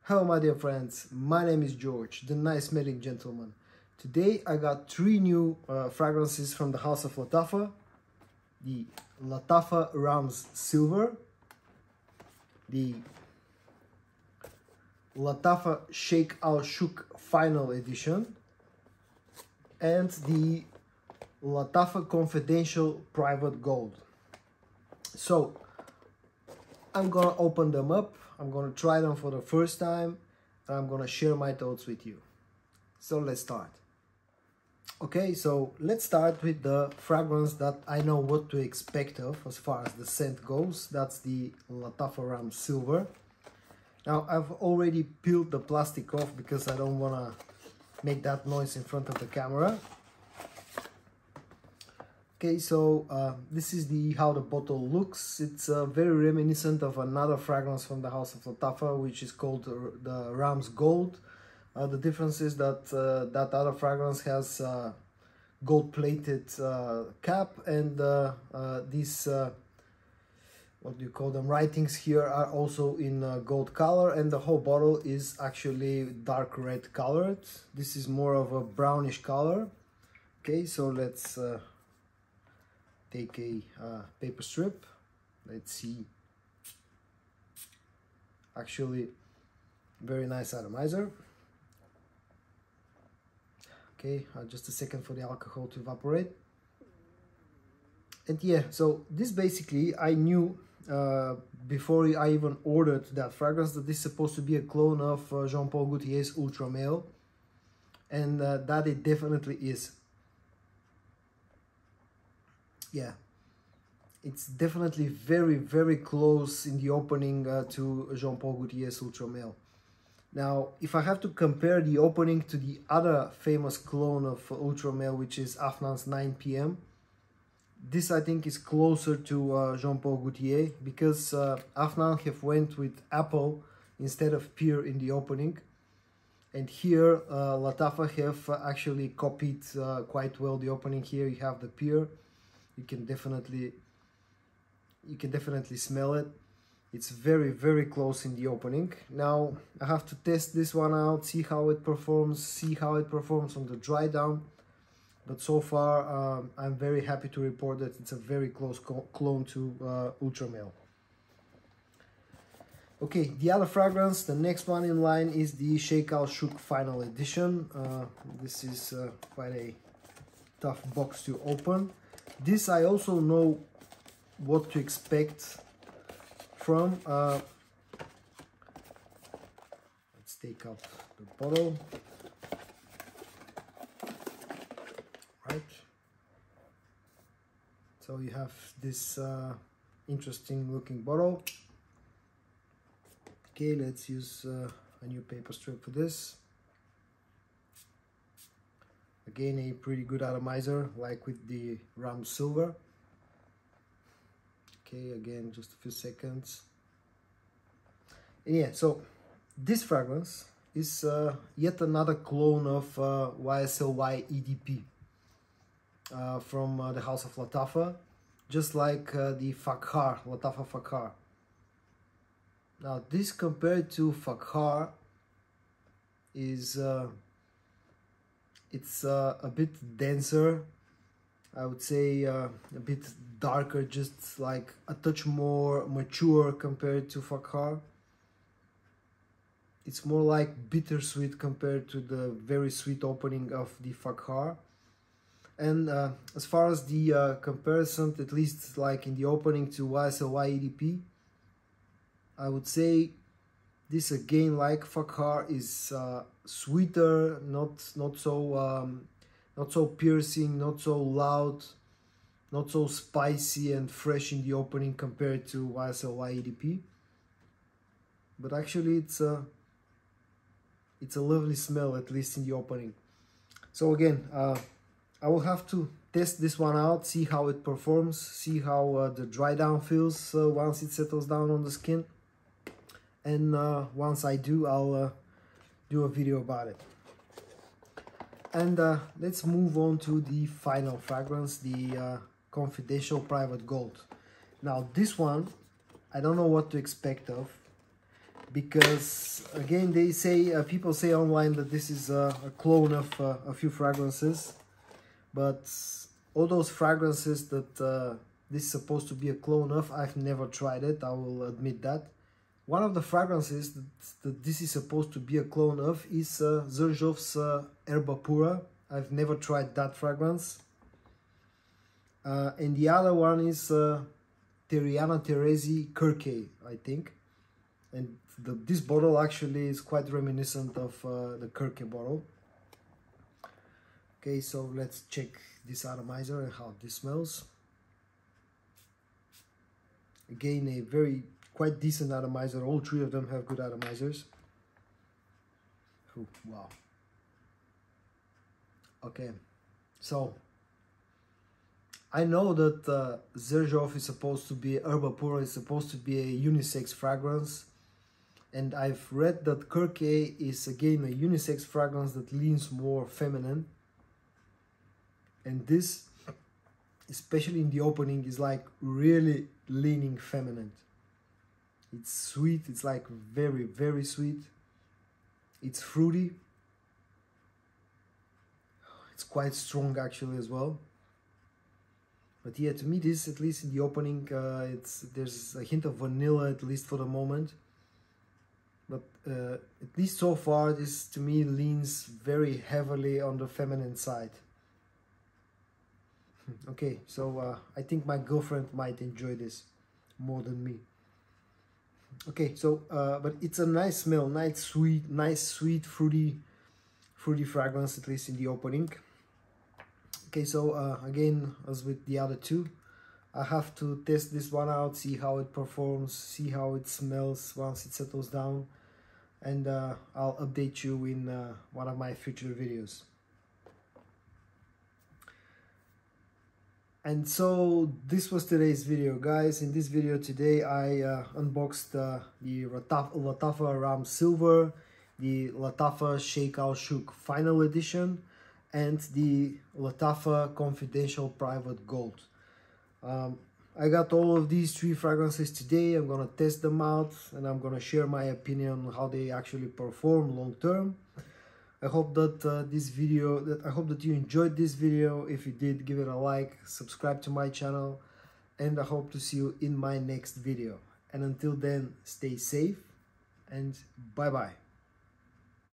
Hello my dear friends, my name is George, the nice smelling gentleman. Today I got three new fragrances from the house of Lattafa. The Lattafa Ramz Silver, the Lattafa Sheikh Shuyukh Final Edition, and the Lattafa Confidential Private Gold. So I'm gonna open them up, I'm gonna try them for the first time, and I'm gonna share my thoughts with you. So let's start. Okay, so let's start with the fragrance that I know what to expect of as far as the scent goes. That's the Lattafa Ramz Silver. Now I've already peeled the plastic off because I don't wanna make that noise in front of the camera. Okay, so this is how the bottle looks. It's very reminiscent of another fragrance from the house of Lattafa, which is called the Ramz Gold. The difference is that that other fragrance has gold-plated cap, and these what do you call them, writings here are also in gold color, and the whole bottle is actually dark red colored. This is more of a brownish color. Okay, so let's take a paper strip. Let's see. Actually, very nice atomizer. Okay, just a second for the alcohol to evaporate. And yeah, so this basically I knew before I even ordered that fragrance that this is supposed to be a clone of Jean-Paul Gaultier's Ultra Male, and that it definitely is. Yeah, it's definitely very close in the opening to Jean-Paul Gaultier's Ultra Male. Now, if I have to compare the opening to the other famous clone of Ultra Male, which is Afnan's 9 PM, this I think is closer to Jean-Paul Gaultier, because Afnan have went with apple instead of pear in the opening, and here Lattafa have actually copied quite well the opening. Here you have the pear. You can definitely smell it. It's very close in the opening. Now I have to test this one out, see how it performs on the dry down. But so far I'm very happy to report that it's a very close clone to Ultra Male. Okay, the other fragrance, the next one in line, is the Sheikh Shuyukh Final Edition. This is quite a tough box to open. This I also know what to expect from. Let's take out the bottle. Right. So you have this interesting looking bottle. Okay, let's use a new paper strip for this. Again, a pretty good atomizer, like with the Ramz Silver. Okay, again, just a few seconds. And yeah, so this fragrance is yet another clone of YSLY EDP from the house of Lattafa, just like the Fakhar, Lattafa Fakhar. Now, this compared to Fakhar is it's a bit denser, I would say a bit darker, just like a touch more mature compared to Fakhar. It's more like bittersweet compared to the very sweet opening of the Fakhar. And as far as the comparison, at least like in the opening to YSLY EDP, I would say this again, like Fakhar, is sweeter, not so piercing, not so loud, not so spicy and fresh in the opening compared to YSLY EDP. But actually it's a lovely smell, at least in the opening. So again, I will have to test this one out, see how it performs, see how the dry down feels once it settles down on the skin. And once I do, I'll do a video about it. And let's move on to the final fragrance, the Confidential Private Gold. Now this one, I don't know what to expect of, because again they say people say online that this is a clone of a few fragrances, but all those fragrances that this is supposed to be a clone of, I've never tried it, I will admit that. One of the fragrances that this is supposed to be a clone of is Xerjov's Erba Pura. I've never tried that fragrance. And the other one is TIZIANA Terezi LOL, I think. And this bottle actually is quite reminiscent of the Kirke bottle. Okay, so let's check this atomizer and how this smells. Again, a quite decent atomizer. All three of them have good atomizers. Ooh, wow. Okay, so I know that Xerjov is supposed to be, Erba Pura is supposed to be a unisex fragrance, and I've read that Kirke is again a unisex fragrance that leans more feminine, and this, especially in the opening, is like really leaning feminine. It's sweet, it's like very, very sweet. It's fruity. It's quite strong actually as well. But yeah, to me this, at least in the opening, there's a hint of vanilla, at least for the moment. But at least so far, this to me leans very heavily on the feminine side. Okay, so I think my girlfriend might enjoy this more than me. Okay, so but it's a nice smell, nice sweet fruity fragrance, at least in the opening. Okay, so again, as with the other two, I have to test this one out, see how it performs, see how it smells once it settles down, and I'll update you in one of my future videos. And so this was today's video, guys. In this video today I unboxed the Lattafa Ramz Silver, the Lattafa Sheikh Shuyukh Final Edition, and the Lattafa Confidential Private Gold. I got all of these three fragrances today. I'm gonna test them out and I'm gonna share my opinion on how they actually perform long term. I hope that I hope that you enjoyed this video. If you did, give it a like, subscribe to my channel, and I hope to see you in my next video. And until then, stay safe and bye bye.